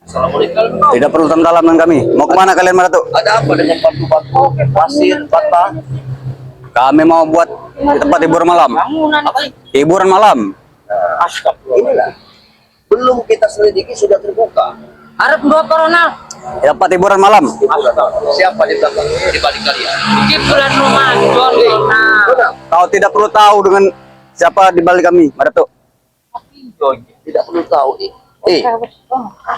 Assalamualaikum. Tidak perlu dalam dengan kami. Mau kemana kalian Madatuk? Ada apa dengan batu-batu, pasir, bata? Kami mau buat tempat hiburan malam. Apa? Hiburan malam. Inilah. Belum kita selidiki sudah terbuka. Arab dua corona Tempat hiburan malam. Siapa di belakang? Di balik kalian? di bulan Ramadan. Benar. Kau tidak perlu tahu dengan siapa di balik kami, Madatuk. Tidak perlu tahu.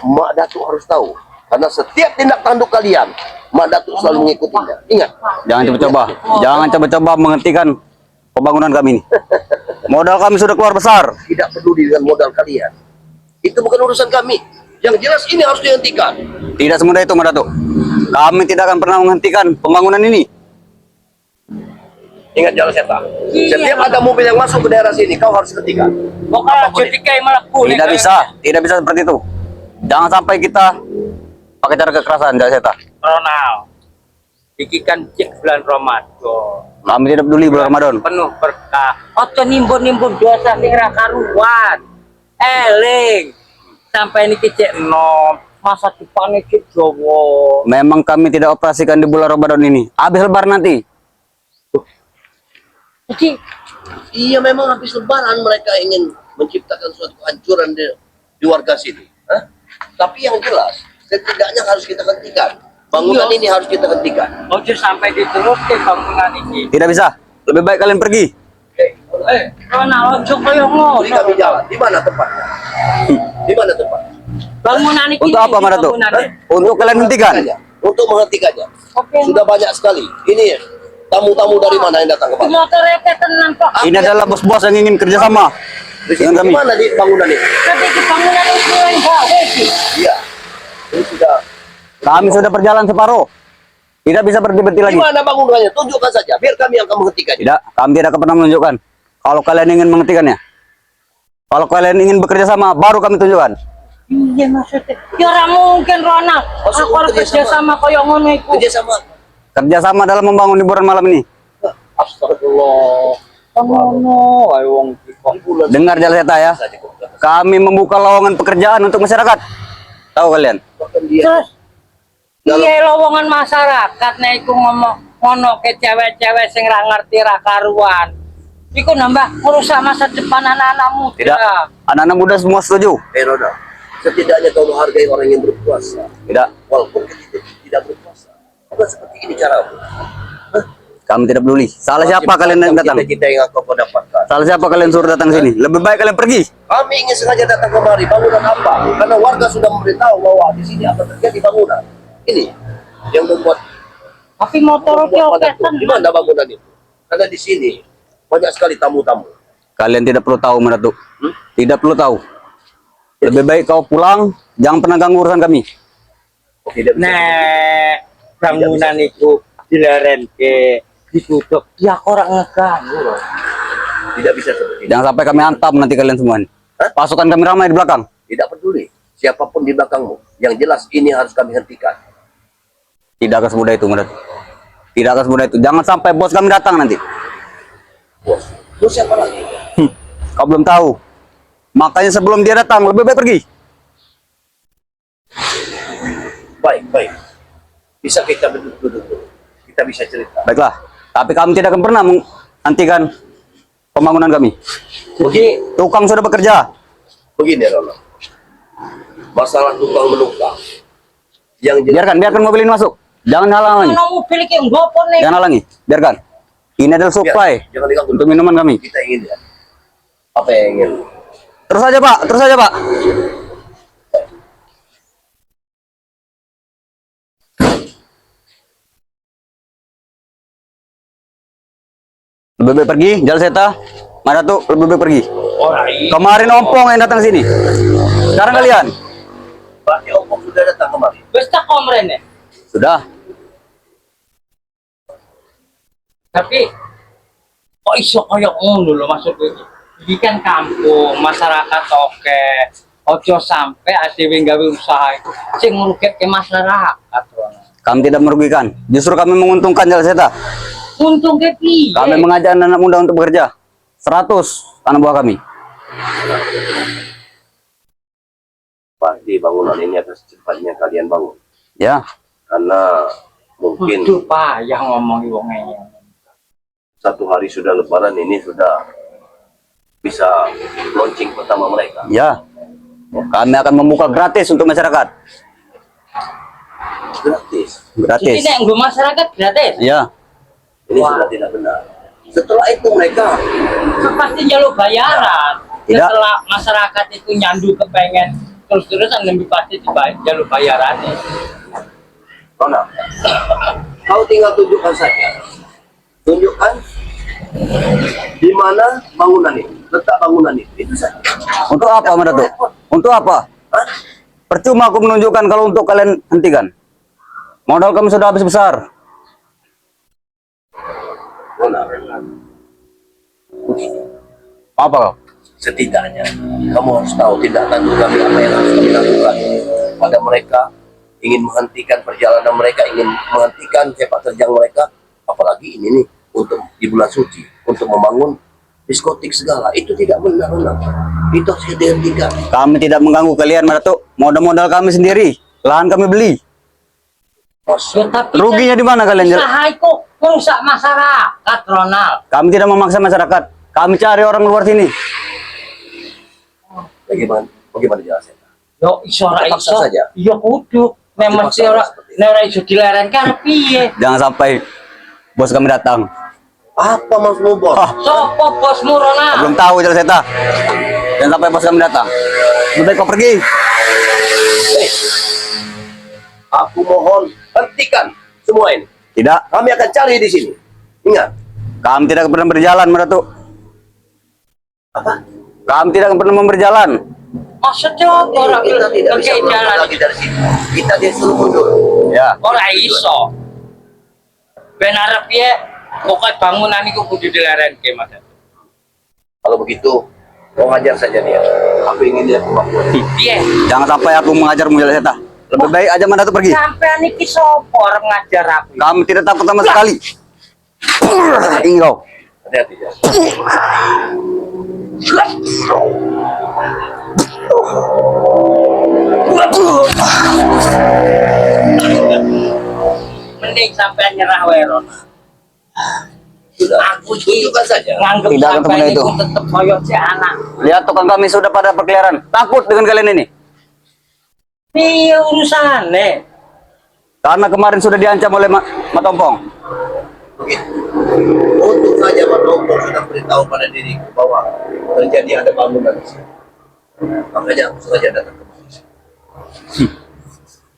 Mak Datuk harus tahu. Karena setiap tindak tanduk kalian, Mak Datuk selalu mengikutinya. Ingat. Jangan coba-coba. Jangan coba-coba menghentikan pembangunan kami ini. Modal kami sudah keluar besar. Tidak peduli dengan modal kalian. Itu bukan urusan kami. Yang jelas ini harus dihentikan. Tidak semudah itu, Madatuk. Kami tidak akan pernah menghentikan pembangunan ini. Ingat jalan setan. Setiap ada mobil yang masuk ke daerah sini, kau harus hentikan. Pokoknya jadi kayak melaku. Tidak bisa. Tidak bisa seperti itu. Jangan sampai kita pakai cara kekerasan, Jalan Seta. Ronald. Bikikan cek bulan Ramadan. Kami tidak peduli bulan Ramadan. Penuh berkah. Ojo nimbun-nimbun dosa sing ra karuan. Eling. Sampai ini kecek nom. Masa depan iki Jawa. Memang kami tidak operasikan di bulan Ramadan ini. Habis lebaran nanti. Jadi Iya, memang habis lebaran mereka ingin menciptakan suatu kehancuran di warga sini. Hah? Tapi yang jelas, setidaknya harus kita hentikan. Bangunan ini harus kita hentikan. ojo sampai diteruskan bangunan ini. Tidak bisa. Lebih baik kalian pergi. Ronald ojo koyo ngono. Beri kami jalan. Di mana tempatnya? Di mana tempatnya? Bangunan ini. Untuk apa, Madatuk? Untuk kalian hentikan. Untuk menghentikannya. Oke. Sudah banyak sekali. Ini tamu-tamu dari mana yang datang kemari? Motor reke tenang kok. Ini adalah bos-bos yang ingin kerjasama Di sini, dengan kami. di mana di bangunan ini? Tapi di bangunan itu yang gawe sih. Iya. Ini sudah. Kami sudah berjalan separuh. Tidak bisa berhenti Di lagi. mana bangunannya? Tunjukkan saja. Biar kami yang akan menghentikannya. Tidak, kami tidak akan pernah menunjukkan. Kalau kalian ingin menghentikannya. Kalau kalian ingin bekerja sama, baru kami tunjukkan. Iya maksudnya. Ya ora mungkin Ronald. Maksud Aku harus kerja kerja sama koyo ngono iku. Kerja sama. Kerjasama dalam membangun hiburan malam ini. Astagfirullah. Ngono ae wong iki. Dengar Jalan Seta ya. Kami membuka lowongan pekerjaan untuk masyarakat. Tahu kalian? Bahkan dia Terus iya lowongan masyarakat nek iku ngomong ngono ke cewek-cewek sing ra ngerti ra karuan. Iku nambah merusak masa depan anak-anak muda. Tidak. Anak-anak muda semua setuju. Roda. Setidaknya kau menghargai orang yang berkuasa. Tidak. Walaupun kita tidak berkuasa. Bukan seperti ini caramu. Kami tidak peduli. Salah siapa kalian yang datang? Kita yang kau dapatkan. Salah siapa kalian suruh datang sini? Lebih baik kalian pergi. Kami ingin sengaja datang kemari. Bangunan apa? Karena warga sudah memberitahu bahwa di sini akan terjadi bangunan. Ini yang membuat. Tapi motor oke Di mana bangunan itu? Karena di sini banyak sekali tamu-tamu. Kalian tidak perlu tahu, Madatuk. Tidak perlu tahu. Lebih baik kau pulang. Jangan pernah ganggu urusan kami. Tidak bisa. Nek bangunan itu dilerenke ditutup ya orang ngeganggu loh. Tidak bisa seperti ini. Jangan sampai kami hantam nanti kalian semua. Pasukan kami ramai di belakang. Tidak peduli siapapun di belakangmu. Yang jelas ini harus kami hentikan. Tidak akan semudah itu, Madatuk. Tidak akan semudah itu. Jangan sampai bos kami datang nanti. Bos, bos siapa lagi? Kau belum tahu. Makanya sebelum dia datang, lebih baik pergi. Baik, baik. Bisa kita duduk dulu. Kita bisa cerita. Baiklah. Tapi kami tidak akan pernah menghentikan pembangunan kami. Tukang sudah bekerja. Begini, Rono. Masalah tukang menukang. Yang jelas, Biarkan mobil ini masuk. Jangan halangi. Ono mobil iki ngopo nih? Jangan halangi. Biarkan. Ini adalah supply jangan diganggu. untuk minuman kami. Kita ingin ya. Apa yang ingin? Terus saja, Pak. Terus saja, Pak. Lebih baik pergi, Jalan Seta. Madatuk, lebih baik pergi. Kemarin ompong yang datang sini. Sekarang kalian. Berarti Om sudah datang kemari. Wis tak komrene. Sudah. Tapi kok iso koyo ngono lho maksudku iki. Iki kan kampung, masyarakat oke. Ojo sampai adewe gawe usaha itu sing ngrugike masyarakat. Kami tidak merugikan. Justru kami menguntungkan Jalan Seta. Untung ke piye? Kami mengajak anak muda untuk bekerja. 100 anak buah kami. pasti bangunan ini akan secepatnya kalian bangun. Ya, Karena mungkin Waduh, Pak, yang ngomong wongnya. satu hari sudah lebaran ini sudah bisa launching pertama mereka. ya. Kami akan membuka gratis untuk masyarakat. Gratis. Gratis. Jadi nek nggo masyarakat gratis. Ya, Ini sudah tidak benar. Setelah itu mereka Pasti jalur bayaran. Tidak. Setelah masyarakat itu nyandu kepengen terus-terusan lebih pasti dibayar jalur bayarannya. Rona, kau tinggal tunjukkan saja. Tunjukkan di mana bangunan ini, letak bangunan itu saja. untuk apa Datuk? Untuk apa? Hah? Percuma aku menunjukkan kalau untuk kalian hentikan. Modal kami sudah habis besar. Rona, Apa kau? setidaknya kamu harus tahu tindak lanjut kami apa yang harus kami lakukan pada mereka, ingin menghentikan perjalanan mereka, ingin menghentikan sepak terjang mereka, apalagi ini nih untuk di bulan suci untuk membangun diskotik segala, itu tidak benar. Itu harus dihentikan. Kami tidak mengganggu kalian Datuk. Modal kami sendiri. Lahan kami beli. Ya, tapi Ruginya di mana kalian? usaha itu merusak masyarakat, Ronald. Kami tidak memaksa masyarakat. Kami cari orang luar sini. Bagaimana jelasnya? Yo iso ora Kita paksa iso. saja. Yo kudu. Memang Dipaksa si ora seperti itu. nek ora iso dilarangkan piye? Jangan sampai bos kami datang. Apa maksudmu, bos? Ah, Sopo bosmu, Ronald? belum tahu jelas Eta. Jangan sampai bos kami datang. Lebih baik kau pergi. Eh, aku mohon hentikan semua ini. Tidak. Kami akan cari di sini. Ingat. Kami tidak pernah berjalan Datuk. Apa? Kami tidak pernah berjalan. Maksudnya apa orang Kita tidak bisa pakai melangkah jalan? lagi dari sini. Kita disuruh mundur. Ya. Ora iso. Ben arep piye? Pokoknya bangunan itu kudu dilarangke, Mas. Kalau begitu, kau hajar saja dia. Aku ingin dia kemampuan. Piye? Jangan sampai aku mengajarmu jelas Eta. Lebih baik aja Datuk pergi. Sampean iki sapa orang ngajar aku? Kami tidak takut sama sekali. Ini kau. Hati-hati ya. Mending sampean nyerah wae, Ron. Sudah. Aku iki Tunjukkan saja. nganggep Tidak sampean ketemu itu itu. tetep koyo si anak. Lihat tukang kami sudah pada berkeliaran. Takut dengan kalian ini. Piye urusane? Karena kemarin sudah diancam oleh Matompong. Begitu. Untuk saja Pak Dokter sudah beritahu pada diriku bahwa terjadi ada bangunan di sini. Makanya aku sengaja datang kemari.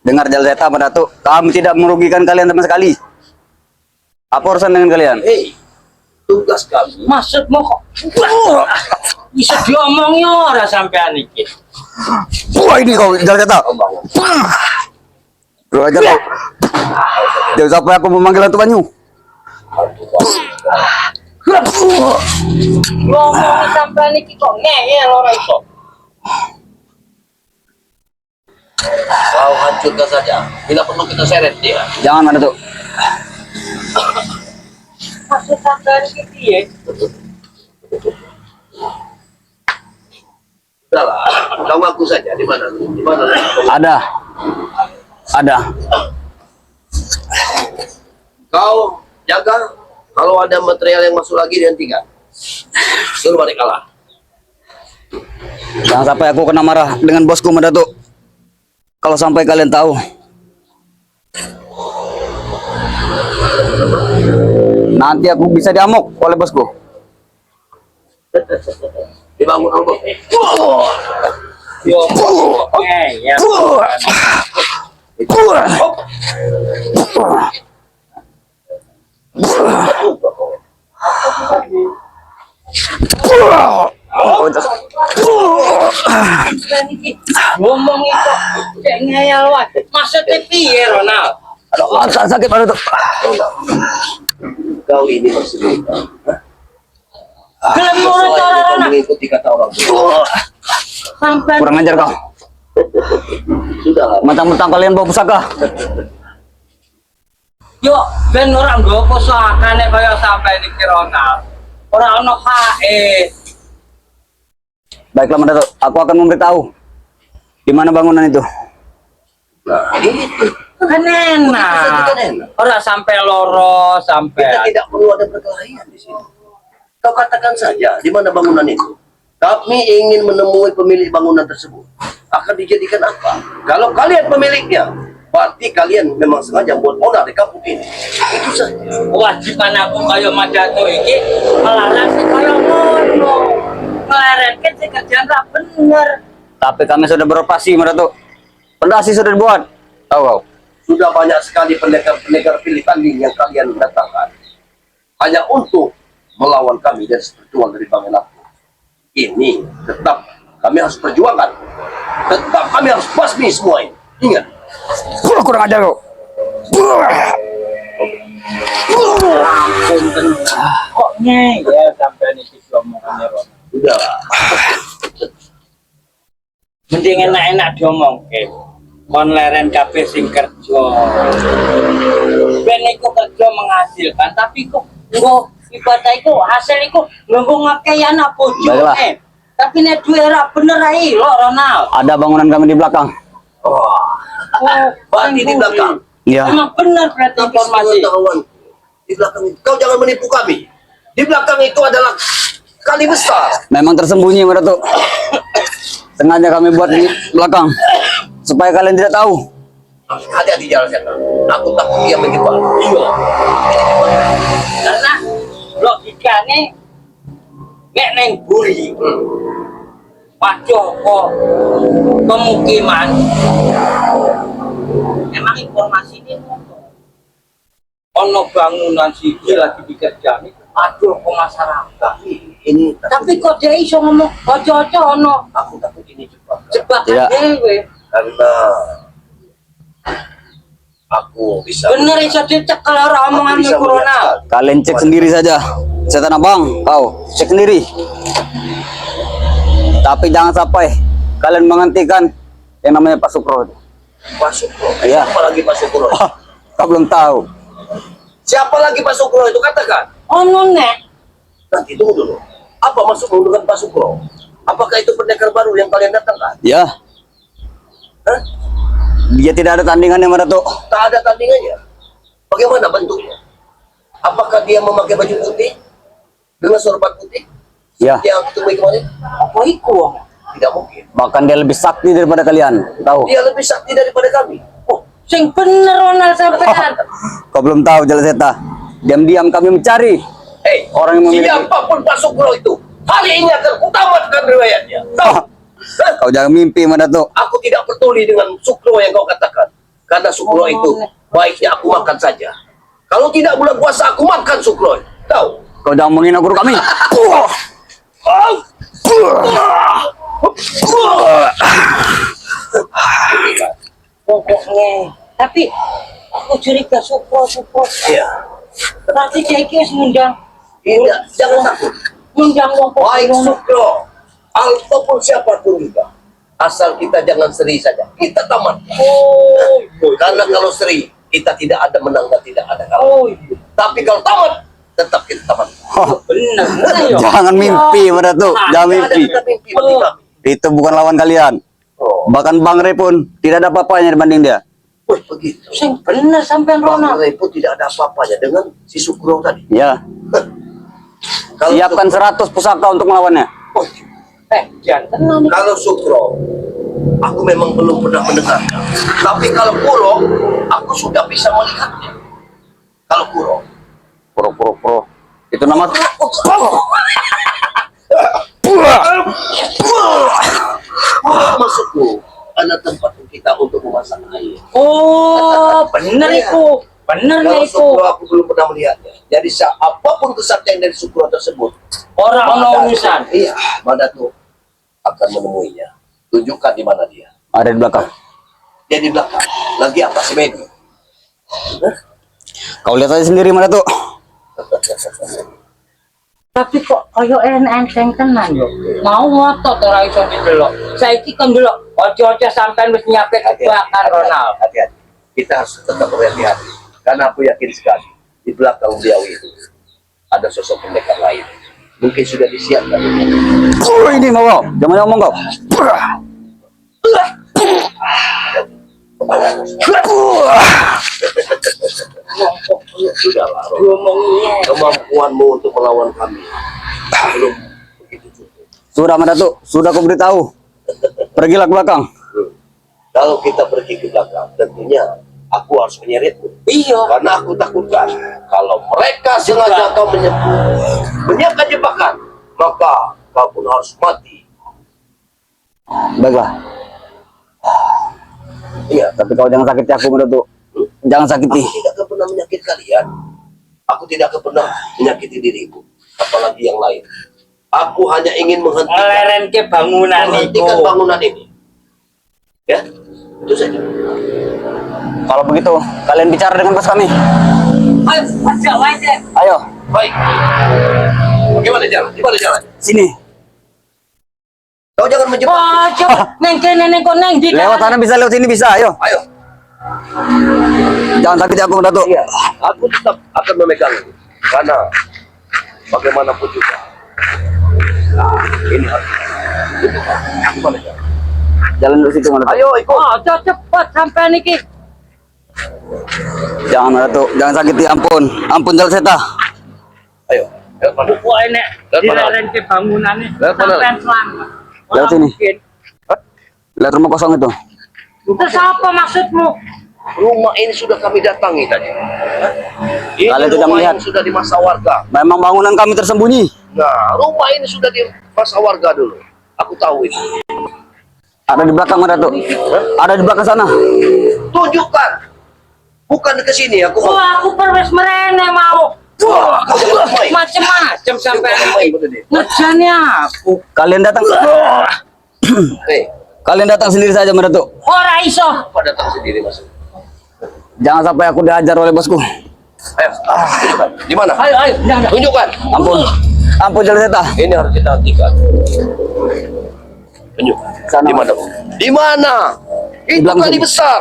Dengar jelas Eta Datuk. Kami tidak merugikan kalian sama sekali. Apa urusan dengan kalian? Hei, tugas kami. Maksudmu kok? Bisa diomongnya ora sampean iki. Wah ini kau jelas Eta. Membangun. Lu aja kau. Jangan sampai aku memanggil Hantu Banyu. Ngomong sampean iki kok ngeyel ora iso. Kau hancurkan saja. Tidak perlu kita seret dia. Jangan Datuk. Maksud sampean iki piye? Sudahlah, kau ngaku saja di mana? Di mana? Ada. Ada. Kau jaga. Kalau ada material yang masuk lagi dihentikan. Suruh balik kalah. Jangan sampai aku kena marah dengan bosku Datuk. Kalau sampai kalian tahu. Nanti aku bisa diamuk oleh bosku. Dibangun Allah. Yo ngeyel. Sampean iki ngomong itu kayak ngeyel wae. Maksudnya piye, Ronald? Aduh, sakit Datuk. Kau ini masih muda. Gelem nurut Selain cara kau Ronald. mengikuti kata orang tua. Sampean Kurang ajar kau. Sudahlah. Mentang-mentang kalian bawa pusaka. yo ben ora nggo pusakane kaya sampean iki Ronald. Ora ono hae. Baiklah Datuk, aku akan memberitahu Di mana bangunan itu? Nah, itu. Kan enak. Kan enak. Orang sampai loro, Kita sampai tidak perlu ada perkelahian di sini. Kau katakan saja di mana bangunan itu. Kami ingin menemui pemilik bangunan tersebut. Akan dijadikan apa? Kalau kalian pemiliknya, berarti kalian memang sengaja buat onar di kampung ini. Itu saja. kewajiban aku kayak Madato iki melarang sih kayak ngono. Ngelerengke sih kerjaan ra bener. Tapi kami sudah beroperasi, Madato. Pondasi sudah dibuat. Tahu kau? Sudah banyak sekali pendekar-pendekar pilih tanding yang kalian datangkan. Hanya untuk melawan kami dan berjuang dari Bang Elaku. Ini tetap kami harus perjuangkan. Tetap kami harus basmi semua ini. Ingat. Kurang ajar kau. Kok ya sampai nih omongannya Ron. Udah. Mending enak-enak diomongke. Kon leren kabeh sing kerja. Ben iku kerja menghasilkan, tapi kok nggo ibadah iku hasil iku nggo ngakei anak Baiklah. bojone. Tapi nek duwe ra bener ae lho Ronald. Ada bangunan kami di belakang. Oh, berarti di belakang. Iya. Emang bener berarti Tapi informasi. pengetahuan di belakang itu. Kau jangan menipu kami. Di belakang itu adalah kali besar. Memang tersembunyi, Madato. Sengaja kami buat di belakang supaya kalian tidak tahu. Ada di jalan sana. Aku takut dia menyebar. Iya. Karena logikane nek neng buri Pak Joko pemukiman emang informasi ini ono bangunan siji lagi dikerjani aduh ke masyarakat Ini tapi kok dia iso ngomong ojo-ojo ono aku takut ini cepat. jebakan Tidak. dewe Karena aku bisa. bener iso dicekel ora omongan Aku bisa corona melihat. Kalian cek sendiri saja. Setan abang, kau cek sendiri. Tapi jangan sampai kalian menghentikan yang namanya Pak Sukro. Pak Sukro. Iya. Siapa lagi Pak Sukro? Kau belum tahu. Siapa lagi Pak Sukro itu katakan? ono nek Nanti tunggu dulu. Apa maksudmu dengan Pak Sukro? Apakah itu pendekar baru yang kalian datangkan? Ya, Hah? dia tidak ada tandingannya, Madato. Tak ada tandingannya. Bagaimana bentuknya? Apakah dia memakai baju putih dengan sorban putih? Ya, Yang aku temui kemarin? apa iku Tidak mungkin. bahkan dia lebih sakti daripada kalian. Tahu? Dia lebih sakti daripada kami. oh sing bener Ronald sampean Kau belum tahu, Jalaseta. Diam-diam kami mencari Hei, orang yang memiliki. siapapun Pak Sukro itu, hari ini akan kutamatkan riwayatnya. Tahu? Hah? Kau jangan mimpi, Madato. Aku tidak peduli dengan Sukro yang kau katakan. Karena Sukro itu baiknya aku makan saja. Kalau tidak bulan puasa aku makan Sukro. Tahu? Kau jangan menghina guru kami. pokoknya tapi aku curiga Supro Iya. berarti dia iki wis ngundang Tidak, jangan takut. ngundang wong Baik pokoknya Sukro, ataupun siapapun juga. Asal kita jangan seri saja. Kita tamat. Karena kalau seri, kita tidak ada menang dan tidak ada kalah. oh iya Tapi kalau tamat, tetap kita tamat. bener ayo Jangan mimpi, Madato. Jangan Tidak ada mimpi. kita mimpi bagi kami. Itu bukan lawan kalian. Oh, Bahkan Bang Re pun tidak ada apa-apanya dibanding dia. wih, begitu. sing bener sampean Bang Ronald Ray pun tidak ada apa-apanya dengan si Sukro tadi. Ya, Kalau siapkan 100 pusaka untuk melawannya. Oh, jangan kalau Sukro, aku memang belum pernah mendengarnya. Tapi kalau Kuro, aku sudah bisa melihatnya. Kalau Kuro, Pro. Itu nama maksudku ada tempat kita untuk memasak air. oh bener iku bener Kalau nih iku Sukro aku belum pernah melihatnya. Jadi apapun kesaktian dari Sukro tersebut, orang ono urusan Iya, Madatu akan menemuinya. Tunjukkan di mana dia. ada di belakang. Dia di belakang. Lagi apa si Medi? Kau lihat aja sendiri, Madato. tapi kok koyo enteng tenan yo mau ngotot ora iso didelok saiki kan delok ojo-ojo sampean wis nyiapin tebakan Ronald Hati-hati. Kita harus tetap berhati-hati. Karena aku yakin sekali di belakang beliau itu ada sosok pendekar lain. Mungkin sudah disiapkan. Ini mau kau. Jangan ngomong kau. Sudahlah, kemampuanmu untuk melawan kami belum begitu cukup. Sudah Madatu, sudah aku beritahu. Pergilah ke belakang. Kalau kita pergi ke belakang, tentunya aku harus menyeretmu. Iya. Karena aku takutkan kalau mereka sengaja kau menyiapkan jebakan, maka kau pun harus mati. Baiklah. Iya, Tapi kau jangan sakiti aku Madatu. Jangan sakiti. aku tidak akan pernah menyakiti kalian. Aku tidak akan pernah menyakiti diriku, apalagi yang lain. Aku hanya ingin Meleren ke bangunan menghentikan itu. bangunan ini. Ya, itu saja. Kalau begitu, kalian bicara dengan bos kami. Ayo, aja, aja. Ayo, Baik. Bagaimana jalan? Gimana jalan? sini. Kau jangan menjebak. Oh, coba neng kene neng kok neng di Lewat sana bisa, lewat sini bisa. Ayo. Ayo. Jangan sakiti aku Madatu. Iya, aku tetap akan memegang karena bagaimanapun juga. Nah, ini harus. Gimana jalan? Jalan dari situ Madatu. Ayo ikut. Oh, cepat sampai niki. Jangan Madatu, jangan sakiti. Ampun, ampun Jal Seta. Ayo. Lewat mana? Wah ini Lewat di mana? leren ke bangunan ini Lewat mana sampai lagi? selamat. Lewat sini. Mungkin. Lihat rumah kosong itu. Terus apa maksudmu? Rumah ini sudah kami datangi tadi. Hah? Ini Kalian tidak rumah melihat? yang sudah di masa warga. Memang bangunan kami tersembunyi. Nah, rumah ini sudah di masa warga dulu. Aku tahu itu. Ada di belakang Madatu. Ada di belakang sana. Tunjukkan. Bukan ke sini. Aku mau. Wah, aku perwes merene mau. Wah, kau jangan main. Macem-macem sampai Jangan main, betul deh. ngejani aku. Kalian datang. Hei, Kalian datang sendiri saja Madatu. Ora iso. kau datang sendiri mas. Jangan sampai aku diajar oleh bosku. Ayo, tunjukkan. Di mana? Ayo, ayo, jangan. Tunjukkan. Ampun, ampun Jal Seta. Ini harus kita hentikan. Tunjukkan. Sana. Di mana? Bu? Di mana? Itu belakang kali sini. besar.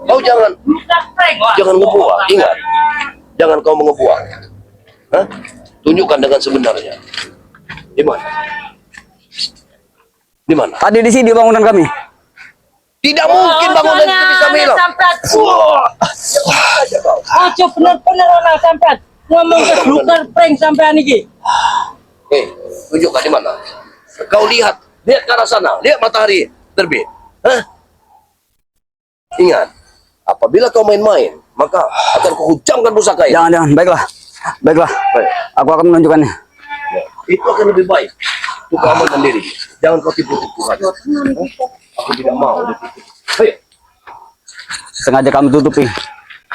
Kau jangan jangan ngebuang. Ingat, jangan kau mengebuang. Hah? Tunjukkan dengan sebenarnya. Di mana? Di mana? Tadi di sini bangunan kami. Tidak mungkin bangunan itu bisa hilang. Wah, aja kau. Ojo bener-bener orang sampai ngomong ke bukan prank sampai niki. Tunjukkan di mana? Kau lihat ke arah sana. Lihat matahari terbit. Hah? Ingat, apabila kau main-main, maka akan kuhujamkan pusaka ini. Jangan, baiklah. Baiklah. Baik. Aku akan menunjukkannya. Itu akan lebih baik. Itu keamanan diri. Jangan kau tipu-tipu lagi. Aku tidak mau ditipu. Ayo. Sengaja kami tutupi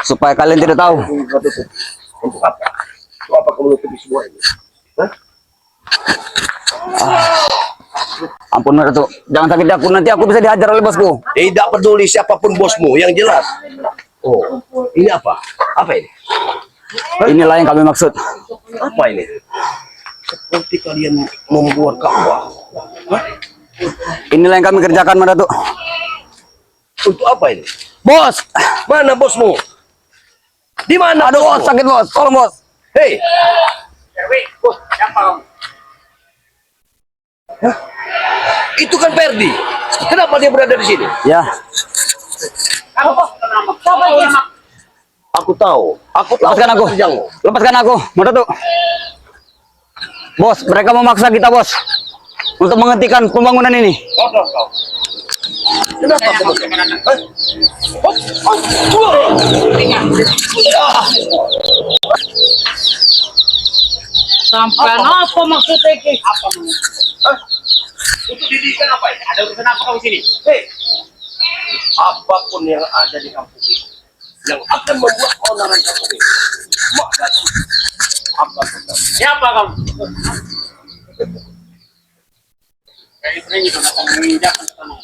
supaya kalian tidak tahu. Kau tutup. Untuk apa? Untuk apa kau menutupi semua ini? Hah? Ampun Madatu, jangan sakiti aku. Nanti aku bisa dihajar oleh bosku. Tidak peduli siapapun bosmu, yang jelas. Oh, ini apa? Apa ini? Inilah yang kami maksud. Apa ini? Seperti kalian membuat kawah. Hah? Inilah yang kami kerjakan Madatu. Untuk apa ini? Bos! Mana bosmu? Di mana? Aduh bos, bosmu? sakit bos. Tolong bos. Hei, Bos, siapa? itu kan Ferdi. Kenapa dia berada di sini? Ya, Kamu kok kenapa? Siapa ini? Aku tahu. Aku tahu. lepaskan aku. kerjamu. Lepaskan aku, Madatu. Bos, mereka memaksa kita bos untuk menghentikan pembangunan ini. Kenapa kamu? Hah? Sampai apa maksudnya ini? Apa Hah? Untuk didikan apa ini? Ada urusan apa kamu sini? Hei, apapun yang ada di kampung ini yang akan membuat keonaran kampung ini, maka apa tetap. Siapa kamu? Kayak ini itu datang menginjakkan tanah.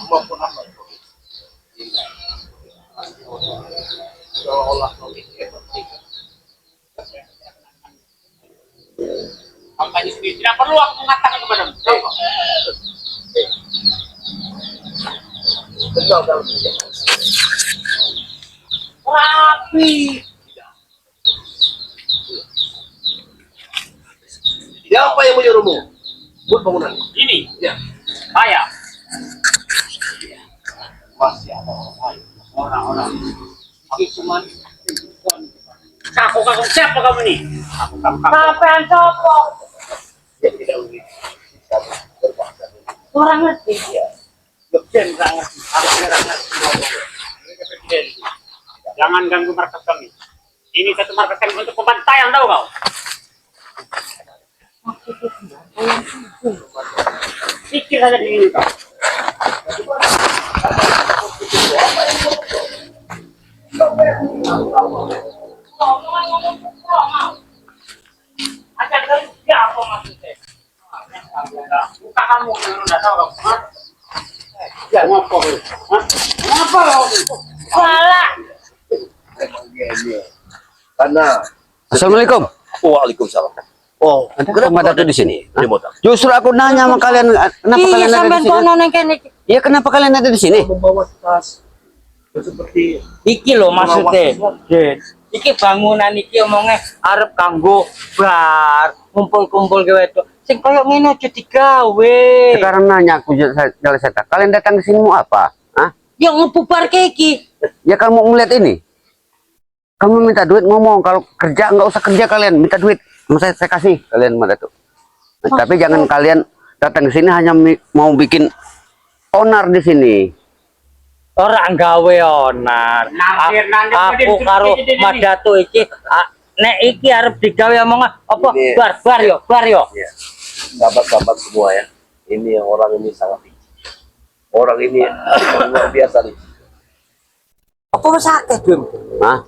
Maupun apa itu. Seolah kau ini penting. Kampanye sendiri tidak perlu aku mengatakan kepadamu. Benar dalam kebijakan. Rapi. Siapa yang menyuruhmu buat bangunan ini? Ini, Ya. saya. Masih ada orang-orang. Iki cuman kaku siapa kamu nih? Kapan sopo? dia tidak memiliki berbahasa. Orang ngerti. Kapten sangat Jangan ganggu markas kami. Ini satu markas kami untuk pembantaian, tahu kau? Pikir saja diri kau. Ada kerja apa maksudnya? Buka kamu yang udah tahu kamu. Ya, ngapa kau? Hah? Ngapa kau? Salah. karena Assalamualaikum. Waalaikumsalam. Oh, Ada kenapa Pak kau Dato di sini? Di motor. Justru aku nanya sama kalian, kenapa Iya kalian ada sampean di sini? kono nang kene. Iya, kenapa kalian ada di sini? Membawa tas seperti Iki lho maksudnya. Iki bangunan iki omongnya arep kanggo bar, kumpul-kumpul ke wedok. Sing koyo ngene aja digawe. Sekarang nanya aku Jalan Seta, kalian datang ke sini mau apa? Hah? Ya ngebubar iki. Ya kamu mau ngeliat ini? Kamu minta duit ngomong, kalau kerja nggak usah kerja kalian, minta duit. Saya kasih kalian Mbak Datuk. Tapi jangan kalian datang ke sini hanya mau bikin onar di sini. Orang gawe onar. Aku karo Madatu iki nek iki arep digawe omongan apa Ini- bar yo. ya, sahabat-sahabat semua ya. Ini orang ini sangat licik. Orang ini luar biasa nih. Apa sakit, Bim? Hah?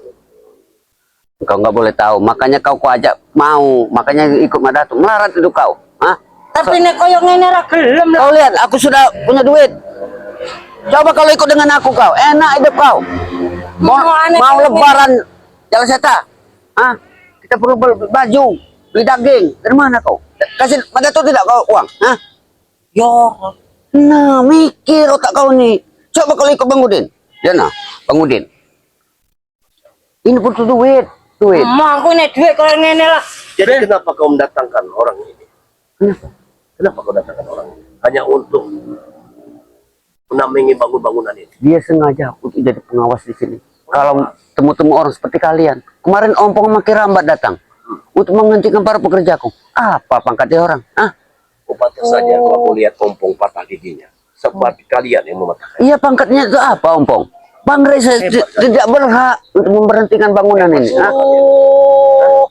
Kau nggak boleh tahu, makanya kau ajak mau, makanya ikut Madatu, melarat itu kau. Hah? Tapi nek koyo ngene ra gelem lah. Kau lihat, aku sudah punya duit. Coba kalau ikut dengan aku kau, enak hidup kau. Mau, aneh mau kayak lebaran, Jalan Seta. Hah? Kita perlu beli baju, beli daging. Dari mana kau? Kasih Madatu tidak kau uang? Hah? Yo, Nah, mikir otak kau nih. Coba kalau ikut Bang Udin. Ya nah, Bang Udin. Ini butuh duit. emang aku nek duit koyo ngene lah. Jadi kenapa kau mendatangkan orang ini? Kenapa kau datangkan orang ini? Hanya untuk menamai bangun-bangunan ini. Dia sengaja untuk jadi pengawas di sini. Kalau temu-temu orang seperti kalian, kemarin Ompong sama Kirambat datang untuk menghentikan para pekerjaku. Apa pangkatnya orang? Ah, Pantas saja kalau aku lihat Ompong patah giginya. Seperti kalian yang mematahkan. iya pangkatnya itu apa Ompong? Bang Reza tidak berhak untuk memberhentikan bangunan ini. Ah, Oh.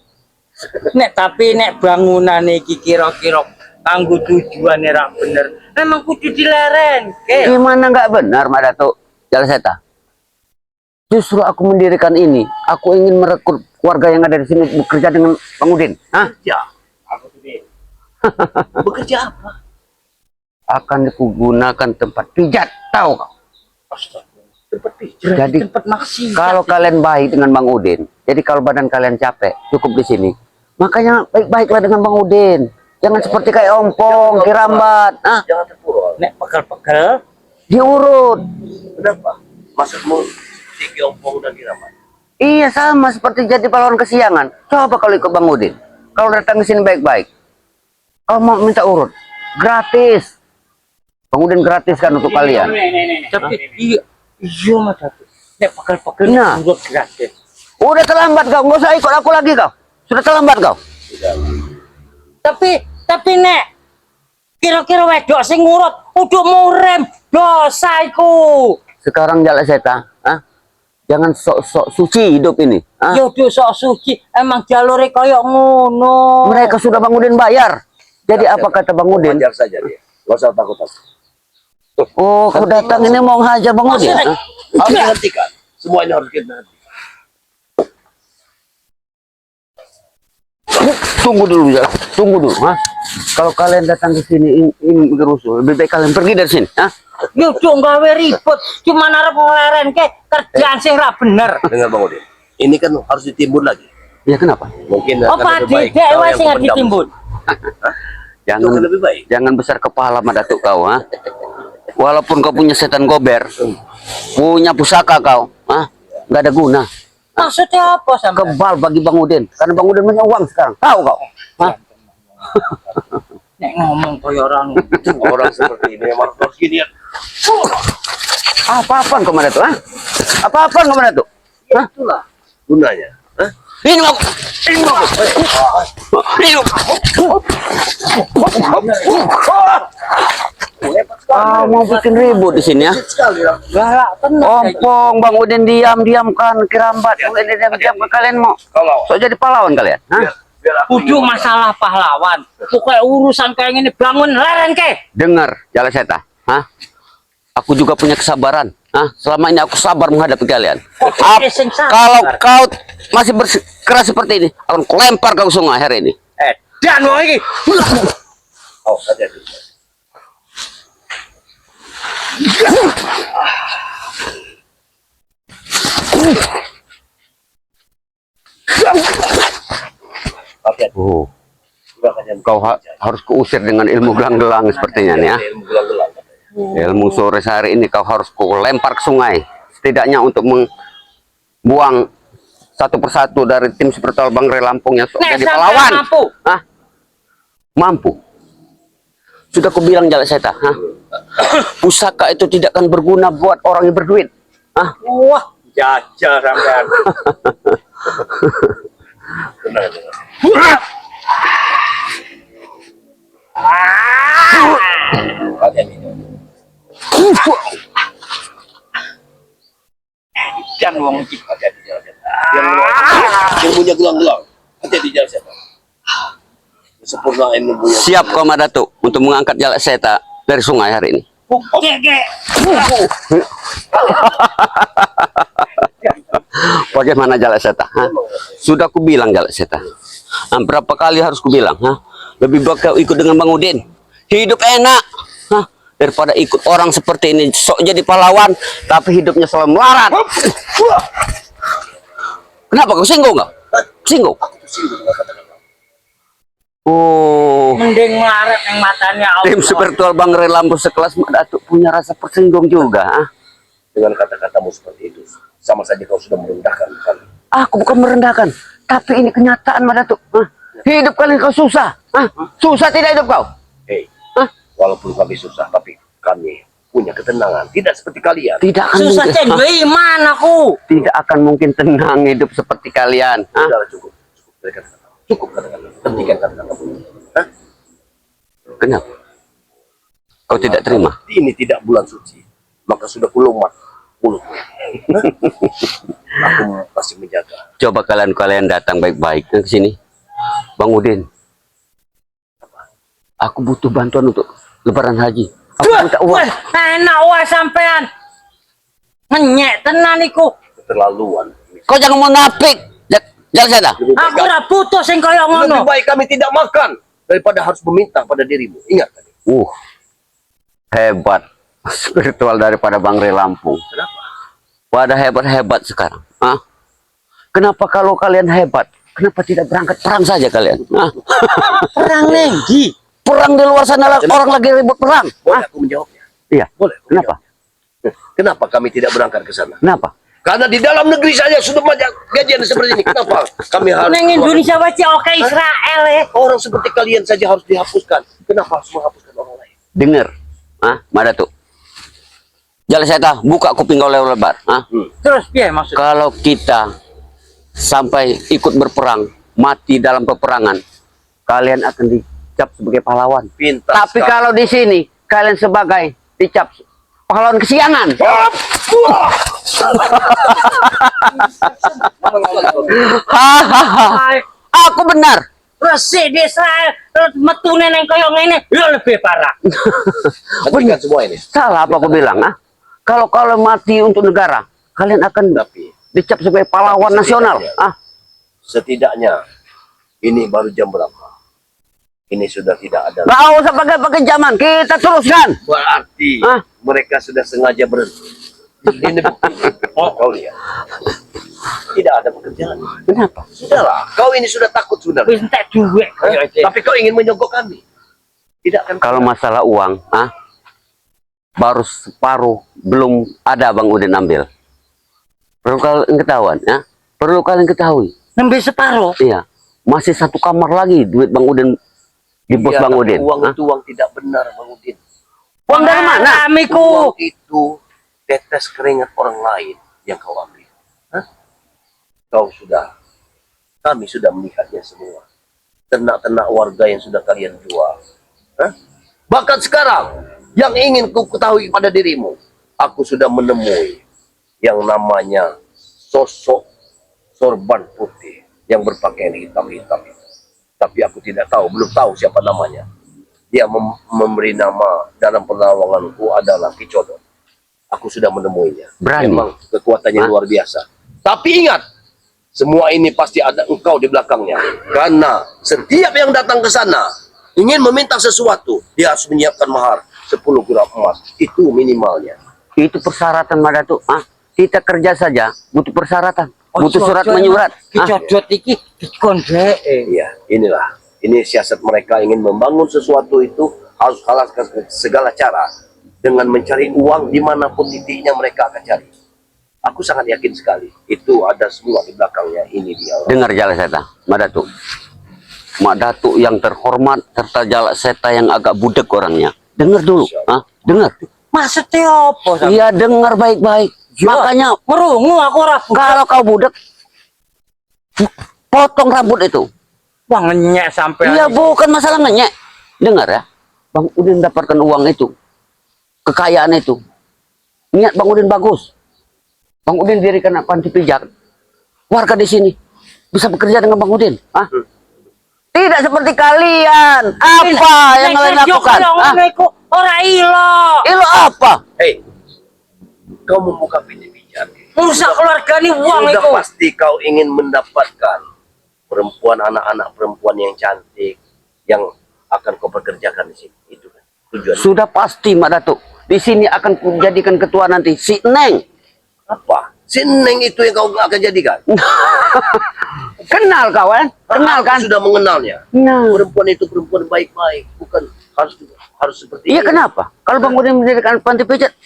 Nek tapi nek bangunan iki kira-kira kanggo tujuane ra bener. Memang kudu dilerenke. gimana nggak benar, Madato? Jalan Seta. Justru aku mendirikan ini. Aku ingin merekrut warga yang ada di sini bekerja dengan Bang Udin. Ah, Ya, Aku tuh dia. bekerja apa? akan digunakan tempat pijat, tahu kau? Astaga, tempat pijat. Jadi Tempat maksiat. kalau kalian baik dengan Bang Udin, jadi kalau badan kalian capek, cukup di sini. Makanya baik-baiklah dengan Bang Udin. Jangan seperti kayak Ompong, Kirambat. Ah, Jangan terpuruk. Nek pegel-pegel diurut. Kenapa? Maksudmu Tinggi Ompong dan Kiramat? Iya sama seperti jadi pahlawan kesiangan. Coba kalau ikut Bang Udin. Kalau datang ke sini baik-baik. Kalau mau minta urut, gratis. Bang Udin gratis kan untuk kalian. tapi iya Mas Datu. Nek pegel-pegel Nah. urut gratis. Udah terlambat kau, nggak usah ikut aku lagi kau. Sudah terlambat kau. Tapi nek kira-kira wedok sing ngurut kudu murem dosa iku. Sekarang Jalan Seta, ah, jangan sok-sok suci hidup ini. Ah. Yo sok suci emang jalure koyo ngono. Mereka sudah Bang Udin bayar. Jadi apa kata Bang Udin? Wajar saja dia. Gak usah takut. Oh, kau datang ini mau hajar Bang Udin? Maksudnya- Ah? Harus dihentikan. Semua ini harus kita hentikan. Tunggu dulu ya, tunggu dulu. Ah. Kalau kalian datang ke sini ingin berusuh, lebih baik kalian pergi dari sini. Ah. Yo dong gawe ribut, cuman arep ngelerenke kerjaan sing ra bener. Dengar Bang Udin. Ini kan harus ditimbun lagi. Ya kenapa? Mungkin Apa akan lebih baik. dek kau wae yang sing memendam. ditimbun? Itu akan lebih baik. Jangan besar kepala sama datuk kau, ha? Walaupun kau punya setan gober, punya pusaka kau, ha? Nggak ada guna. Maksudnya apa sampe? Kebal bagi Bang Udin, karena Bang Udin punya uang sekarang. Tahu kau? Ha? Nek ngomong koyo orang. Orang seperti ini memang harus gini ya. Apa-apaan kau mana tuh? Apa-apaan kau mana tuh? Ya, itulah gunanya. Hah? Ini mau, ini mau, ini mau. Mau bikin ribut di sini ya? Sekali lah. Galak tenang. Ompong, Bang Udin diam-diam kirambat. Diam-diam kalian mau. Kalau So jadi pahlawan kalian? Hah? biar aku Udah masalah pahlawan. Pokoknya urusan kayak gini bangun leren ke. Dengar, Jala Seta. Hah? Aku juga punya kesabaran. Hah? Selama ini aku sabar menghadapi kalian. Kalau kau masih bersikeras seperti ini, akan kulempar kau sungai hari ini. Dan mau lagi. Oh, hati-hati. Hati-hati. Oh, Udah kalian kau harus kuusir dengan ilmu gelang-gelang sepertinya nih ya. ilmu gelang-gelang katanya. Ilmu sore hari ini kau harus kulempar ke sungai. Setidaknya untuk membuang satu persatu dari tim Sepertual Bangre Lampung yang jadi pahlawan. Mampu. Hah? Mampu. Sudah aku bilang Jala Seta, hah? Pusaka itu tidak akan berguna buat orang yang berduit. Hah? Wah. Jajah sampean. Tenang, tenang. Hati-hati. Dan wong iki. Hati-hati jalan setan. Yang punya gelang-gelang. Hati-hati jalan setan. Sempurnain ilmunya. Siap kau Madatu untuk mengangkat Jala Seta dari sungai hari ini. Oke, ke. Bagaimana Jala Seta? Hah? Sudah aku bilang Jala Seta. Berapa kali harus ku bilang? Hah? Lebih baik kau ikut dengan Bang Udin. Hidup enak. Hah? Daripada ikut orang seperti ini. Sok jadi pahlawan, tapi hidupnya selalu melarat. Kenapa kau singgung kau? Singgung? Oh, Mending melarat yang matanya Allah. tim Sepertual Bangre Lampung sekelas Madatu punya rasa tersinggung juga. Hah? Dengan kata-katamu seperti itu, sama saja kau sudah merendahkan kami. Aku bukan merendahkan, tapi ini kenyataan Madatu. Hah? Hidup kalian kau susah. Hah? Susah tidak hidup kau? Hei, Hah? walaupun kami susah, tapi kami punya ketenangan. Tidak seperti kalian. Tidak akan Susah mungkin. cek iman aku. Tidak akan mungkin tenang hidup seperti kalian. Hah? Sudah cukup. Cukup dari kata-kata. Cukup kata-kata. Hentikan kata-kata. Hah? Kenapa? Kau tidak terima? Ini tidak bulan suci. Maka sudah kulumat mulut. Aku masih menjaga. Coba kalian datang baik-baik ke sini. Bang Udin. Aku butuh bantuan untuk lebaran haji. Aku minta uang. Wah, enak wah sampean. Menyek tenan iku. Keterlaluan. Kau jangan munafik. Jangan saya dah. Lebih baik, Aku ora butuh sing kaya lebih ngono. baik kami tidak makan daripada harus meminta pada dirimu. Ingat tadi. Hebat. Spiritual daripada Bangre Lampung. Kenapa? Pada hebat-hebat sekarang. Hah? Kenapa kalau kalian hebat, kenapa tidak berangkat perang saja kalian? Hah? Perang lagi. Perang di luar sana orang lagi ribut perang. Boleh Hah? aku menjawabnya? Iya. Boleh. aku Kenapa? menjawabnya. Kenapa kami tidak berangkat ke sana? Kenapa? Karena di dalam negeri saja sudah banyak gajian seperti ini. Kenapa kami harus Neng Indonesia baca oke Israel ya. orang seperti kalian saja harus dihapuskan? Kenapa harus menghapuskan orang lain? Dengar. Hah? Madatu. Jala Seta, buka kuping kau lebar. Hah? Terus piye maksud? Kalau kita sampai ikut berperang, mati dalam peperangan, kalian akan dicap sebagai pahlawan. Pintar Tapi sekali. kalau di sini kalian sebagai dicap pahlawan kesiangan. Hahaha. Aku benar. Resik di Israel terus metune neng kaya ngene ya lebih parah. Hentikan semua ini. Salah apa aku bilang? Ah? Kalau mati untuk negara, kalian akan Tapi dicap sebagai pahlawan nasional. Ah, setidaknya ini baru jam berapa? Ini sudah tidak ada. nggak usah pakai zaman. Kita teruskan. Berarti Hah? mereka sudah sengaja berhenti. Ini oh, kau lihat. Tidak ada pekerjaan. Kenapa? Sudahlah, kau ini sudah takut sudah. Wis entek duit kaya iki. Tapi kau ingin menyogok kami. Tidak akan. Kalau masalah uang, ah, baru separuh belum ada Bang Udin ambil. Perlu kalian ketahuan, ya? Perlu kalian ketahui. Nembe separo. Iya, masih satu kamar lagi duit Bang Udin di bos Iya, Bang tapi Udin. uang Hah? itu uang tidak benar, Bang Udin. Uang dari mana? Amiku. Uang itu tetes keringat orang lain yang kau ambil. Hah? Kami sudah melihatnya semua. Ternak-ternak warga yang sudah kalian jual. Hah? Bahkan sekarang, yang ingin ku ketahui pada dirimu, aku sudah menemui yang namanya sosok sorban putih yang berpakaian hitam-hitam. Tapi aku belum tahu siapa namanya. Dia memberi nama dalam penawanganku adalah Kicodon. Aku sudah menemuinya. Berani. Memang kekuatannya luar biasa. Tapi ingat, semua ini pasti ada engkau di belakangnya. Karena setiap yang datang ke sana ingin meminta sesuatu, dia harus menyiapkan mahar 10 gram emas. Itu minimalnya. Itu persyaratan Madatu. Kita kerja saja butuh persyaratan, butuh surat menyurat. Kicodot iki dikondek. Iya, inilah. Ini siasat mereka ingin membangun sesuatu itu harus halalkan segala cara dengan mencari uang dimanapun titiknya mereka akan cari. Aku sangat yakin sekali itu ada semua di belakangnya. Ini dia. Dengar Jalaseta, Madatu. Madatu yang terhormat serta Jalaseta yang agak budek orangnya. Dengar dulu, dengar. Maksudnya apa? Iya, dengar baik-baik. Makanya merungu aku rabu. kalau kau budek, potong rambut itu. Wah ngenyek sampai. Iya, bukan masalah ngenyek. Dengar ya, Bang Udin dapatkan uang itu, kekayaan itu. Niat Bang Udin bagus. Bang Udin dirikan panti pijat. Warga di sini bisa bekerja dengan Bang Udin. Tidak seperti kalian. Apa yang kalian lakukan? Orang ilo. Ilo apa? Hei, kau membuka pintu pijat. Merusak keluarga nih uang Sudah itu. pasti kau ingin mendapatkan perempuan, anak-anak perempuan yang cantik yang akan kau pekerjakan di sini. Itu kan tujuan. Sudah pasti Mak Datuk. Di sini akan menjadikan ketua nanti si Neng. Apa? Si Neng itu yang kau akan jadikan? Kenal kawan? Kenal kan? Aku sudah mengenalnya. Nah. Perempuan itu perempuan baik-baik, bukan harus seperti Iya ini. kenapa? Kalau Bang Udin mendirikan panti pijat,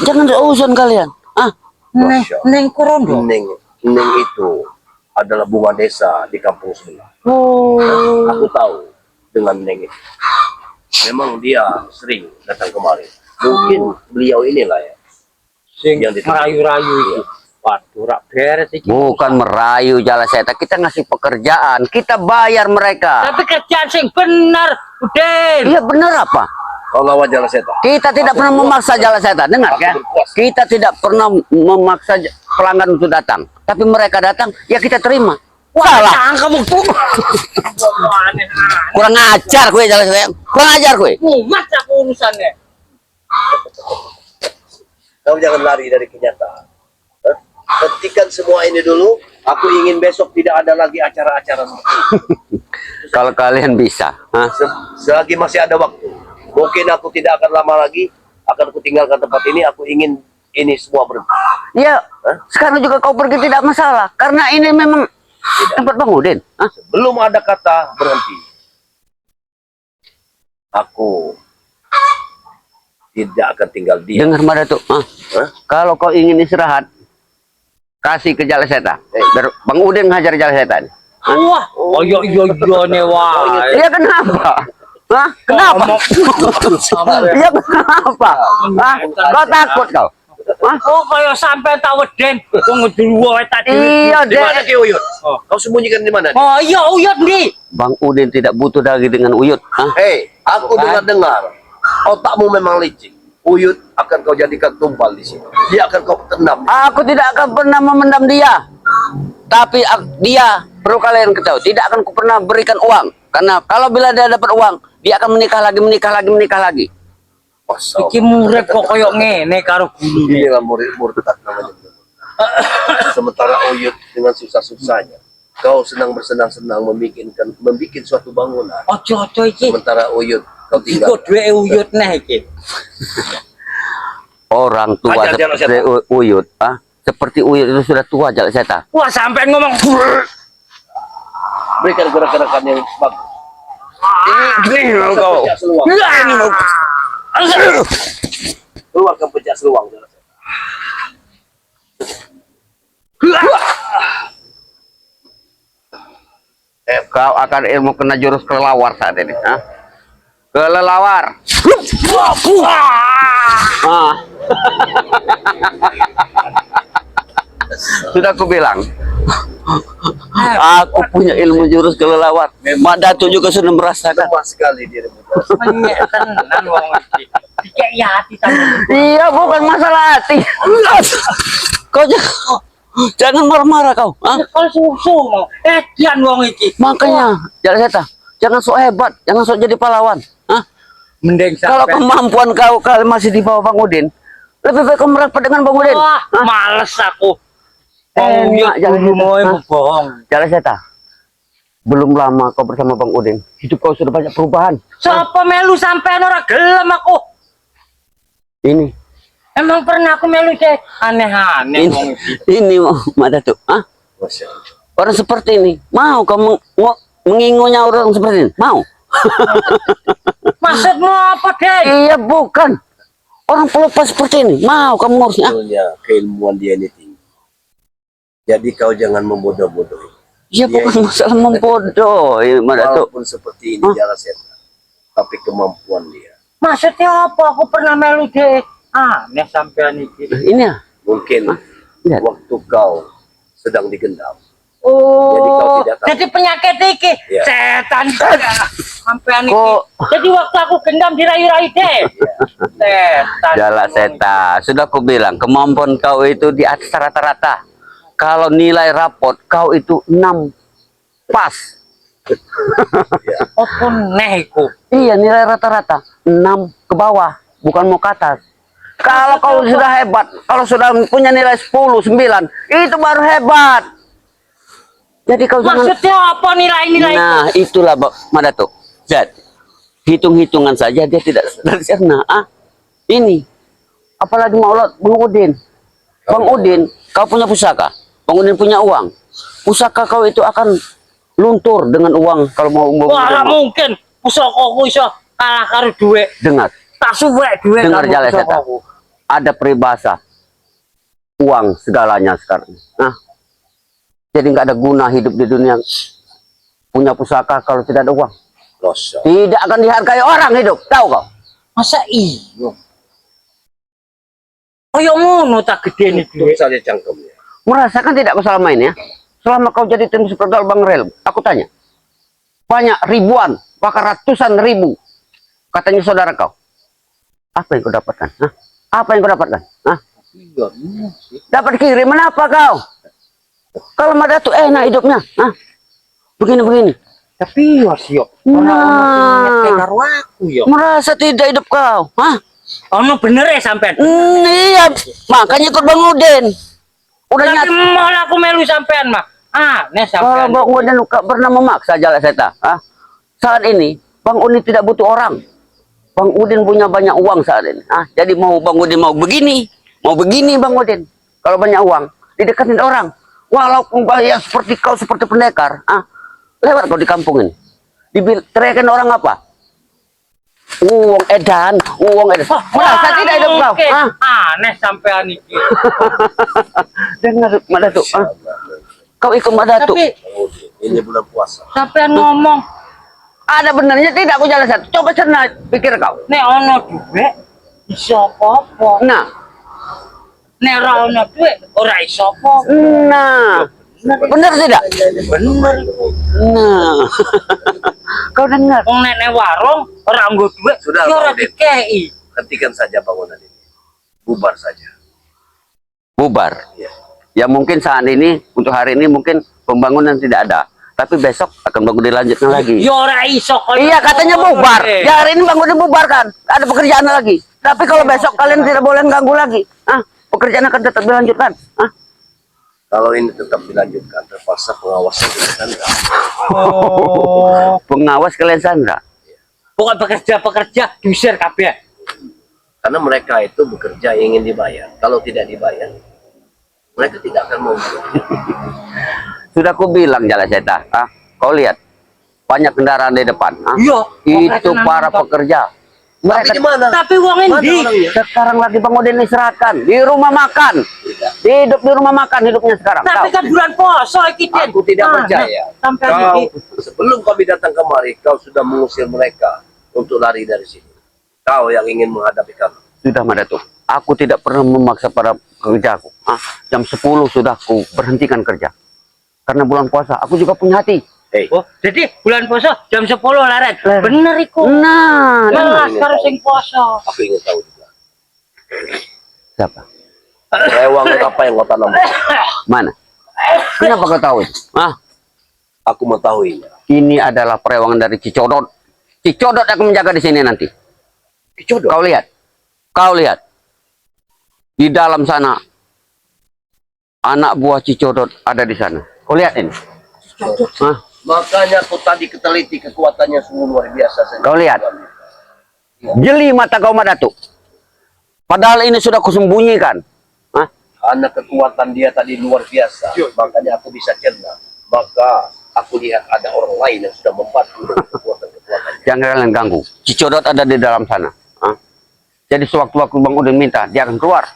jangan seuzon kalian. Masya Allah. Neng Korondo. Neng itu adalah bunga desa di kampung sebelah. Oh. Aku tahu dengan Neng itu. Memang dia sering datang kemari. Mungkin beliau inilah ya. Sing Yang dituju. merayu-rayu itu. Waduh, rak beres iki. Bukan merayu Jalaseta, kita ngasih pekerjaan, kita bayar mereka. Tapi kerjaan sing bener, Udin. Iya bener apa? Kau lawan Jalaseta. Kita tidak pernah memaksa Jalaseta, dengar Aku kan? berpuas. Kita tidak pernah memaksa pelanggan untuk datang, tapi mereka datang, ya kita terima. Salah, Kamu tuh. kurang ajar gue Jalaseta, kurang ajar gue. Mumat aku urusannya. Kau jangan lari dari kenyataan. Hah? Hentikan semua ini dulu. Aku ingin besok tidak ada lagi acara-acara seperti ini. Kalau kalian bisa, Selagi masih ada waktu. Mungkin aku tidak akan lama lagi. Akan aku tinggalkan tempat ini. Aku ingin ini semua berhenti. ya sekarang juga kau pergi tidak masalah, karena ini memang tempat Bang Udin. Belum ada kata berhenti. Aku tidak akan tinggal diam. Dengar Madatu, kalau kau ingin istirahat, kasih ke Jalaseta. Biar Bang Udin ngajar Jalaseta. Wah, oh iya nih wah. Iya kenapa? Kenapa? Iya kenapa? Kau takut kau? Oh, kayak sampai tahu Den. Kau ngeduluwe tadi. Iya Di mana deh. Ki Uyut? Kau sembunyikan di mana? Oh iya, Uyut nih. Bang Udin tidak butuh lagi dengan Uyut. Hei, aku dengar-dengar. Otakmu memang licik. Uyut akan kau jadikan tumpal di sini. Dia akan kau tendam. Aku tidak akan pernah memendam dia. Tapi dia perlu kalian ketahui, tidak akan ku pernah berikan uang. Karena kalau bila dia dapat uang, dia akan menikah lagi. Masa Iki murid kok koyok ngene karo guru. inilah murid-murid tak namanya. Sementara Uyut dengan susah-susahnya, kau senang bersenang-senang membuat suatu bangunan. Ojo iki. Sementara Uyut kau Iku tinggal. duwe Uyut neh iki. Orang tua Ajar seperti Jalaseta. Uyut, seperti Uyut itu sudah tua Jalaseta. Wah, sampai ngomong. Berikan gerakan yang bagus. Ini kau. Pecah seluang. Keluarkan pecah seluang. Kau akan ilmu kena jurus kelelawar saat ini. Kelelawar. Sudah aku bilang, aku punya ilmu jurus kelelawar. Mak Datuk juga sudah merasakan. Lemah sekali dia. Menyek tenan wong iki. Dikek ya hati sampean. Iya, bukan masalah hati. Kau jangan marah-marah kau. Ah, Kalau susu mau, kian wong iki. makanya, jangan sok hebat, jangan sok jadi pahlawan. Ah, Mending kalau sampean. kemampuan kau kalau masih di bawah Bang Udin, lebih baik kau merapat dengan Bang Udin. Wah, males aku. Enak, Jangan jangan mau gitu. bohong. Jalan Seta, belum lama kau bersama Bang Udin, hidup kau sudah banyak perubahan. Siapa melu sampean ora gelem aku. Ini, Emang pernah aku melu deh. Aneh-aneh wong iki. ini Mak Datuk. Ah, Masya Allah. orang seperti ini, mau kamu mengingonya orang seperti ini? Mau? Maksudmu apa deh? Iya, bukan. Orang pelupa seperti ini, mau kamu ngurusnya? Sebetulnya keilmuan dia ini tinggi. Jadi kau jangan membodoh-bodohi. Iya, Dia bukan masalah membodoh, Mak Datuk. Walaupun seperti ini jalan setan, tapi kemampuan dia. Maksudnya apa? Aku pernah melu deh. Aneh sampean iki. Ini ya, Mungkin lihat. waktu kau sedang digendam. Jadi kau Oh, tidak tahu. jadi penyakit iki Iya. setan sampean iki. Kok- Jadi waktu aku gendam dirayu-rayu deh. Setan. Jalak Seta, sudah aku bilang kemampuan kau itu di atas rata-rata. Kalau nilai rapot kau itu 6 pas. Apa neh iku? Iya, nilai rata-rata 6 ke bawah, bukan mau ke atas. Kalau kau sudah hebat, kalau sudah punya nilai 10, 9, itu baru hebat. Jadi kau jangan. Maksudnya apa nilai-nilai itu? Nah, itulah Mak Datuk. Zat, hitung-hitungan saja dia tidak tercerna. Ah, ini. Apalagi mau Bang Udin. Bang Udin, kau punya pusaka. Bang Udin punya uang. Pusaka kau itu akan luntur dengan uang kalau mau Wah, gak mungkin. Pusakaku iso kalah karo duit. Dengar, Tak suwek duit dengar karo Jalak Seta. pusakaku. Ada peribahasa uang segalanya sekarang. Nah, jadi nggak ada guna hidup di dunia punya pusaka kalau tidak ada uang. Dosa. Tidak akan dihargai orang hidup. Tahu kau? Masa iya? Kaya ngono tak gede nih Tutup duit. saja cangkemnya. Merasakan tidak kau selama ini ya? Selama kau jadi tim seperti Bang Rel, aku tanya. Banyak ribuan, bahkan ratusan ribu. Katanya saudara kau. Apa yang kau dapatkan? Hah? Apa yang kau dapatkan? Hah? Iya, Dapat kiriman apa kau? Kalau Mak Datuk enak hidupnya. Hah? Begini-begini. Tapi wasio. Nah, Karo aku yo. merasa tidak hidup kau. Hah? Ono bener ya sampean. Iya, makanya ikut Bang Udin. Udah Tapi nyata. malah aku melu sampean mah. Nih Kalau sampean. Bang Udin pernah memaksa Jalak Seta. Hah? Saat ini, Bang Udin tidak butuh orang. Bang Udin punya banyak uang saat ini. Ah, jadi mau Bang Udin mau begini Bang Udin. Kalau banyak uang, didekatin orang. Walaupun bayar seperti kau seperti pendekar, lewat kau di kampung ini. Teriakin orang apa? Uang edan. Merasa tidak hidup kau. Oke. Ah, Aneh sampean iki. dengar Mak Datuk. Ah, kau ikut Mak Datuk. Tapi ini bulan puasa. sampean ngomong Ada benarnya tidak aku Jalak Seta. Coba cerna pikir kau. nek ono duit iso apa-apa. Nah, Nek ora ono duit ora iso apa. nah, benar tidak? Bener iku. Nah, kau dengar? Wong nek warung ora nggo duit Sudah, ya ora Bang Udin. dikei. Hentikan saja bangunan ini. Bubar saja. Bubar. Ya. Ya mungkin saat ini, untuk hari ini mungkin pembangunan tidak ada. Tapi besok akan bangun dilanjutkan lagi. Ya ora iso kaya Iya, katanya ngono, bubar. deh. Ya hari ini bangun dibubarkan. Ada pekerjaan lagi. Tapi kalau besok kalian tidak boleh ganggu lagi. Pekerjaan akan tetap dilanjutkan. Kalau ini tetap dilanjutkan, terpaksa pengawasan dilakukan. Oh. Pengawas kalian Sandra. Bukan pekerja-pekerja diusir kabeh. Karena mereka itu bekerja ingin dibayar. Kalau tidak dibayar, mereka tidak akan mau bekerja. Sudah aku bilang Jalak Seta. Kau lihat. Banyak kendaraan di depan. Iya. Itu para pekerja. Tapi Mereka di mana? Tapi wong Mana endi? orangnya? sekarang lagi Bang Udin istirahatkan di rumah makan. Hidup di rumah makan hidupnya sekarang. Tapi Tahu? kan bulan poso iki, Din. Aku tidak percaya. Sampai Kau, iki. sebelum kami datang kemari, kau sudah mengusir mereka untuk lari dari sini. Kau yang ingin menghadapi kami. Sudah Mak Datuk. aku tidak pernah memaksa pada kerjaku. Jam 10 sudah aku berhentikan kerja. Karena bulan puasa, aku juga punya hati. Oh, jadi bulan puasa jam 10 leret. Bener iku. Nah, Malah karo sing puasa. Aku ingin tahu juga. siapa? Rewang apa yang kau tanam? Mana? Kenapa kau tahu itu? Aku mengetahuinya. Ini adalah perewangan dari Cicodot. Cicodot akan menjaga di sini nanti. Cicodot. Kau lihat. Kau lihat. Di dalam sana anak buah Cicodot ada di sana. Kau lihat ini. Makanya aku tadi keteliti kekuatannya sungguh luar biasa. Kau lihat. Jeli mata kau Datuk. Padahal ini sudah kusembunyikan. Karena kekuatan dia tadi luar biasa. Makanya aku bisa cerna. Maka aku lihat ada orang lain yang sudah membantu dengan kekuatan-kekuatannya. Jangan kalian ganggu. Cicodot ada di dalam sana. Jadi sewaktu-waktu Bang Udin minta, dia akan keluar.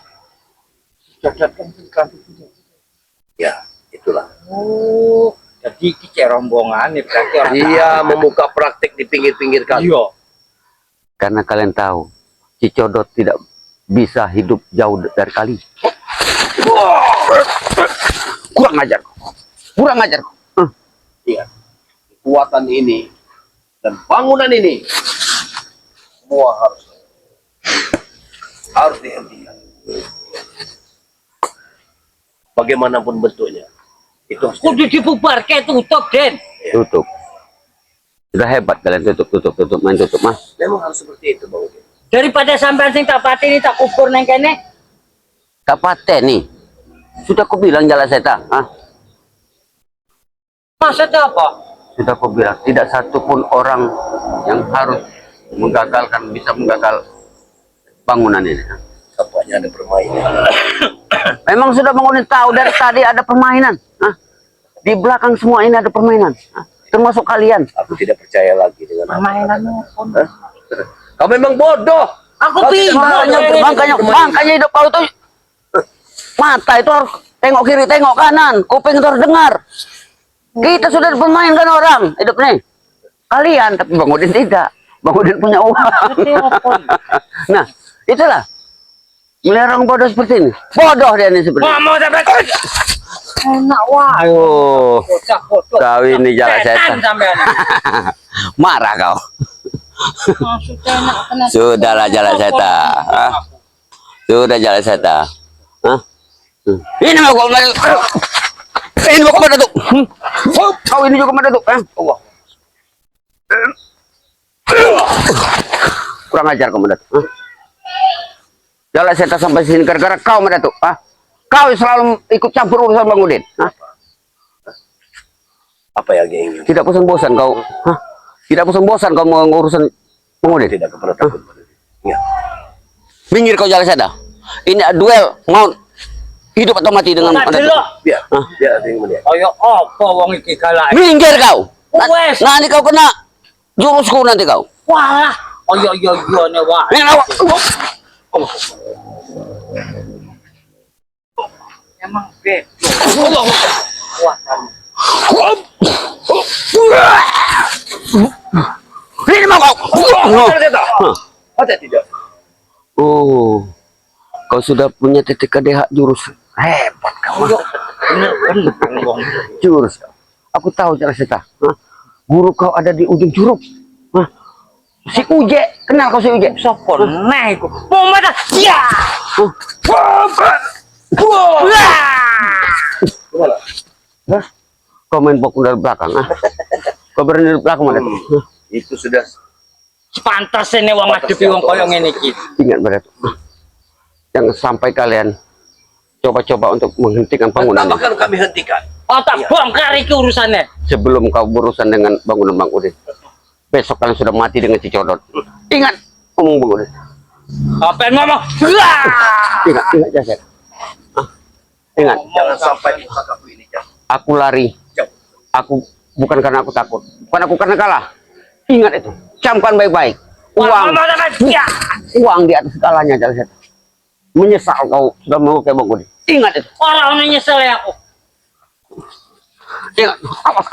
Ya, itulah. Oh, jadi kicik rombongan nih berarti orang. Dia membuka praktek di pinggir-pinggir kali. Iya. Karena kalian tahu, Cicodot tidak bisa hidup jauh dari kali. Kurang ajar. Kurang ajar. Iya. Kekuatan ini dan bangunan ini semua harus dihentikan. Bagaimanapun bentuknya, itu harus Kudu dibubar kayak tutup, Den. Tutup. Sudah hebat kalian tutup, main tutup, Mas. memang harus seperti itu, Bang Udin. Daripada sampean sing tak pati ini tak kubur neng kene. Tak paten nih. Sudah aku bilang jalan seta. Maksudnya apa? Sudah aku bilang tidak satupun orang yang harus bisa menggagal bangunan ini. Tampaknya ada permainan. Memang sudah bangunin tahu dari tadi ada permainan. Di belakang semua ini ada permainan. Termasuk kalian. Aku tidak percaya lagi dengan Permainannya pun. Kau memang bodoh. Aku Kau tidak bingung. tahu Makanya hidup kau tuh mata itu harus tengok kiri, tengok kanan, kuping itu harus dengar. Kita sudah dipermainkan orang hidup nih. Kalian, tapi Bang Udin tidak. Bang Udin punya uang. Nah, itulah. Melihat orang bodoh seperti ini. Bodoh dia ini seperti ini. Mau sampai enak wah. Aduh, Bocah bodoh. kau ini jalan setan. Sampean. Marah kau. Maksudnya enak kena. Sudahlah jalan setan. Sudah jalan setan. Ini mau kau ini mau kemana tuh? Kau ini juga kemana tuh? Kurang ajar kau Datuk. Jalan setan sampai sini gara-gara kau Datuk. Kau selalu ikut campur urusan Bang Udin. Apa yang dia ingin? Tidak bosan-bosan kau. Tidak bosan-bosan kau mengurusan Bang Udin. Tidak pernah takut. Ya. Minggir kau jalan setan. Ini duel mau hidup atau mati dengan Datuk. Biar ada yang melihat. Ayo apa wong iki galak. Minggir kau. Wes. Nanti kau kena jurusku nanti kau. Wah. Ayo ne wah. Emang bedo. Wah. Ini mau kau. Ada tidak? Oh, kau sudah punya titik KDH jurus. Hebat kau. Bener wong. Jurus. Aku tahu cara seta. Guru kau ada di ujung curug. Si Uje, kenal kau si Uje? Sopo neh iku. Pomada. Ya. Kau main bokong dari belakang. Kau berani dari belakang mana? Itu sudah Pantas ini wong ngadepi wong koyo ngene iki. Ingat pada jangan sampai kalian coba-coba untuk menghentikan bangunan ini. akan kami hentikan. Oh tak bongkar iki urusannya. Sebelum kau berurusan dengan bangunan Bang Udin. Besok kalian sudah mati dengan Cicodot. Ingat ngomong Bang Udin. Apa yang ngomong? Ingat Jaset. Ingat, Jangan sampai di aku ini jauh. aku lari. Aku bukan karena aku takut, bukan aku karena kalah. Ingat itu, camkan baik-baik. Uang di atas segalanya, Jaset. Menyesal kau sudah mau kayak Bang Udin. Ingat itu. Orang nyesel ya aku. Ingat, awas.